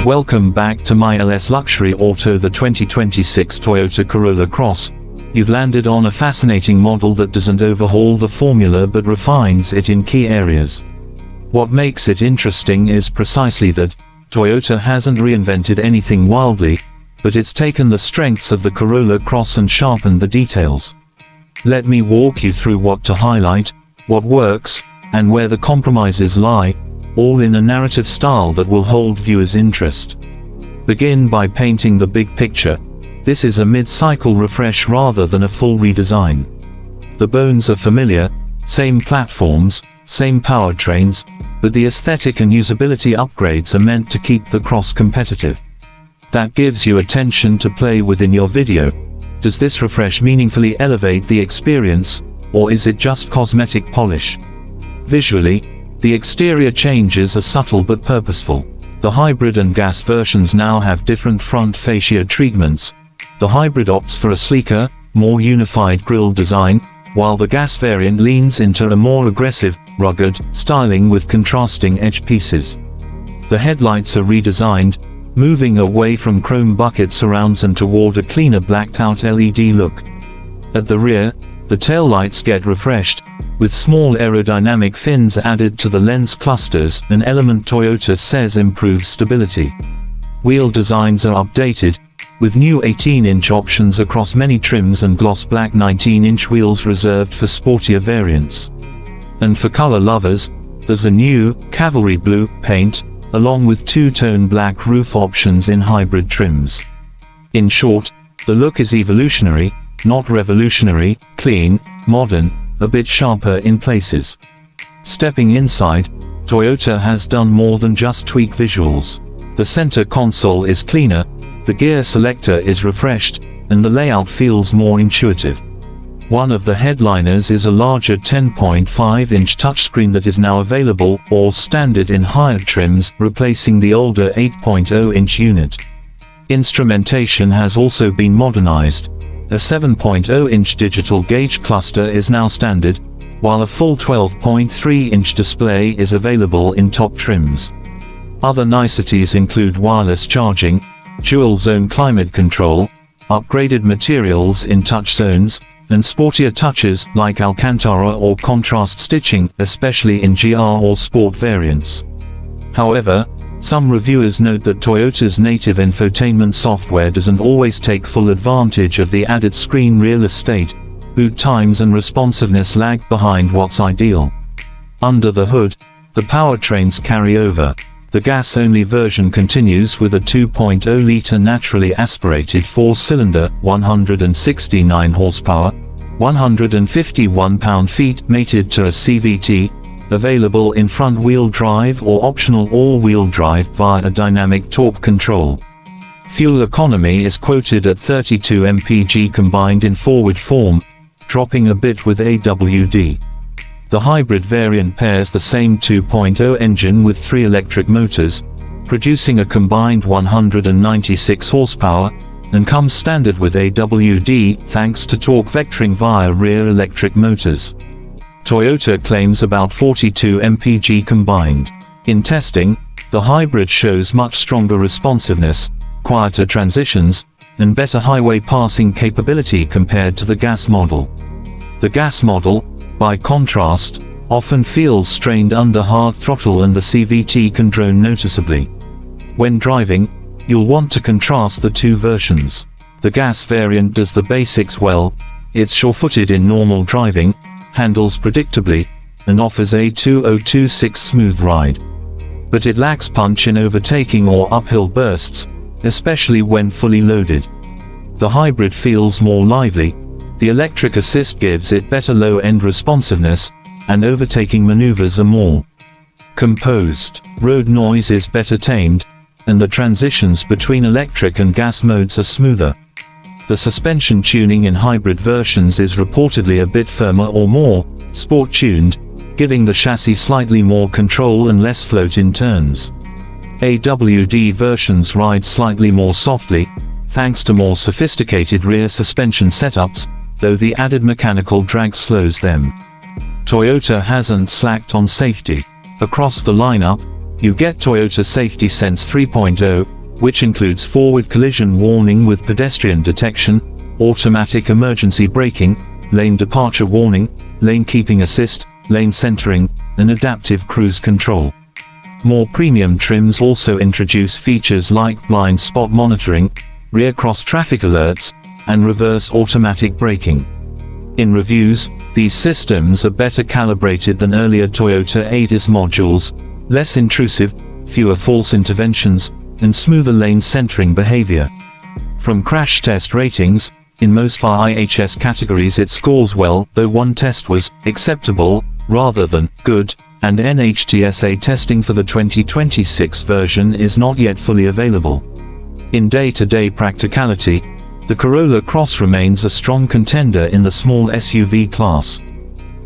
Welcome back to my LS Luxury Auto, the 2026 Toyota Corolla Cross. You've landed on a fascinating model that doesn't overhaul the formula but refines it in key areas. What makes it interesting is precisely that Toyota hasn't reinvented anything wildly, but it's taken the strengths of the Corolla Cross and sharpened the details. Let me walk you through what to highlight, what works, and where the compromises lie, all in a narrative style that will hold viewers' interest. Begin by painting the big picture. This is a mid-cycle refresh rather than a full redesign. The bones are familiar, same platforms, same powertrains, but the aesthetic and usability upgrades are meant to keep the Cross competitive. That gives you attention to play with in your video. Does this refresh meaningfully elevate the experience, or is it just cosmetic polish? Visually, the exterior changes are subtle but purposeful. The hybrid and gas versions now have different front fascia treatments. The hybrid opts for a sleeker, more unified grille design, while the gas variant leans into a more aggressive, rugged styling with contrasting edge pieces. The headlights are redesigned, moving away from chrome bucket surrounds and toward a cleaner blacked-out LED look. At the rear, the taillights get refreshed, with small aerodynamic fins added to the lens clusters, an element Toyota says improves stability. Wheel designs are updated, with new 18-inch options across many trims and gloss black 19-inch wheels reserved for sportier variants. And for color lovers, there's a new, cavalry blue, paint, along with two-tone black roof options in hybrid trims. In short, the look is evolutionary, not revolutionary, clean, modern, a bit sharper in places. Stepping inside, Toyota has done more than just tweak visuals. The center console is cleaner, the gear selector is refreshed, and the layout feels more intuitive. One of the headliners is a larger 10.5-inch touchscreen that is now available or standard in higher trims, replacing the older 8.0-inch unit. Instrumentation has also been modernized. A 7.0-inch digital gauge cluster is now standard, while a full 12.3-inch display is available in top trims. Other niceties include wireless charging, dual-zone climate control, upgraded materials in touch zones, and sportier touches like Alcantara or contrast stitching, especially in GR or Sport variants. However, some reviewers note that Toyota's native infotainment software doesn't always take full advantage of the added screen real estate. Boot times and responsiveness lag behind what's ideal. Under the hood, the powertrains carry over. The gas-only version continues with a 2.0-liter naturally aspirated four-cylinder, 169 horsepower, 151 pound-feet mated to a CVT, available in front-wheel drive or optional all-wheel drive via a dynamic torque control. Fuel economy is quoted at 32 mpg combined in forward form, dropping a bit with AWD. The hybrid variant pairs the same 2.0 engine with 3 electric motors, producing a combined 196 horsepower, and comes standard with AWD thanks to torque vectoring via rear electric motors. Toyota claims about 42 mpg combined. In testing, the hybrid shows much stronger responsiveness, quieter transitions, and better highway passing capability compared to the gas model. The gas model, by contrast, often feels strained under hard throttle and the CVT can drone noticeably. When driving, you'll want to contrast the two versions. The gas variant does the basics well, it's sure-footed in normal driving, handles predictably, and offers a 2026 smooth ride. But it lacks punch in overtaking or uphill bursts, especially when fully loaded. The hybrid feels more lively, the electric assist gives it better low-end responsiveness, and overtaking maneuvers are more composed. Road noise is better tamed, and the transitions between electric and gas modes are smoother. The suspension tuning in hybrid versions is reportedly a bit firmer or more sport-tuned, giving the chassis slightly more control and less float in turns. AWD versions ride slightly more softly, thanks to more sophisticated rear suspension setups, though the added mechanical drag slows them. Toyota hasn't slacked on safety. Across the lineup, You get Toyota Safety Sense 3.0, which includes forward collision warning with pedestrian detection, automatic emergency braking, lane departure warning, lane keeping assist, lane centering, and adaptive cruise control. More premium trims also introduce features like blind spot monitoring, rear cross traffic alerts, and reverse automatic braking. In reviews, these systems are better calibrated than earlier Toyota ADAS modules, less intrusive, fewer false interventions, and smoother lane centering behavior. From crash test ratings, in most IHS categories it scores well, though one test was acceptable rather than good, and NHTSA testing for the 2026 version is not yet fully available. In day-to-day practicality, the Corolla Cross remains a strong contender in the small SUV class.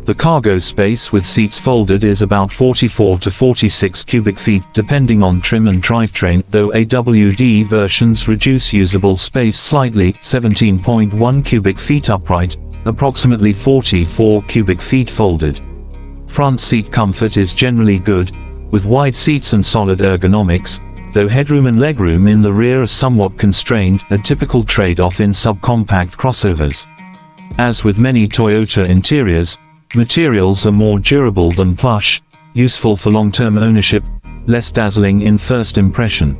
The cargo space with seats folded is about 44 to 46 cubic feet depending on trim and drivetrain, though AWD versions reduce usable space slightly, 17.1 cubic feet upright, approximately 44 cubic feet folded. Front seat comfort is generally good, with wide seats and solid ergonomics, though headroom and legroom in the rear are somewhat constrained, a typical trade-off in subcompact crossovers. As with many Toyota interiors, materials are more durable than plush, useful for long-term ownership, less dazzling in first impression.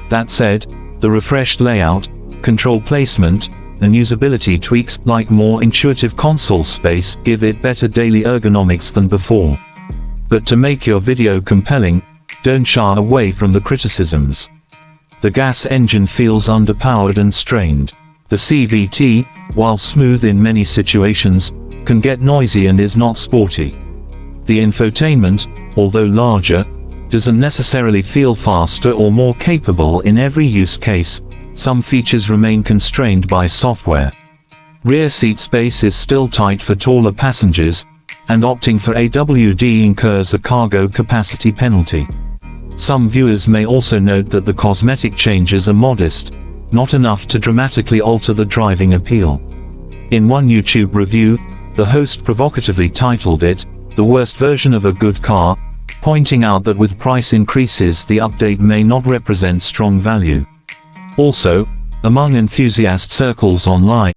That said, the refreshed layout, control placement, and usability tweaks, like more intuitive console space, give it better daily ergonomics than before. But to make your video compelling, don't shy away from the criticisms. The gas engine feels underpowered and strained. The CVT, while smooth in many situations, can get noisy and is not sporty. The infotainment, although larger, doesn't necessarily feel faster or more capable in every use case. Some features remain constrained by software. Rear seat space is still tight for taller passengers, and opting for AWD incurs a cargo capacity penalty. Some viewers may also note that the cosmetic changes are modest, not enough to dramatically alter the driving appeal. In one YouTube review, the host provocatively titled it, "The worst version of a good car," pointing out that with price increases the update may not represent strong value. Also, among enthusiast circles online,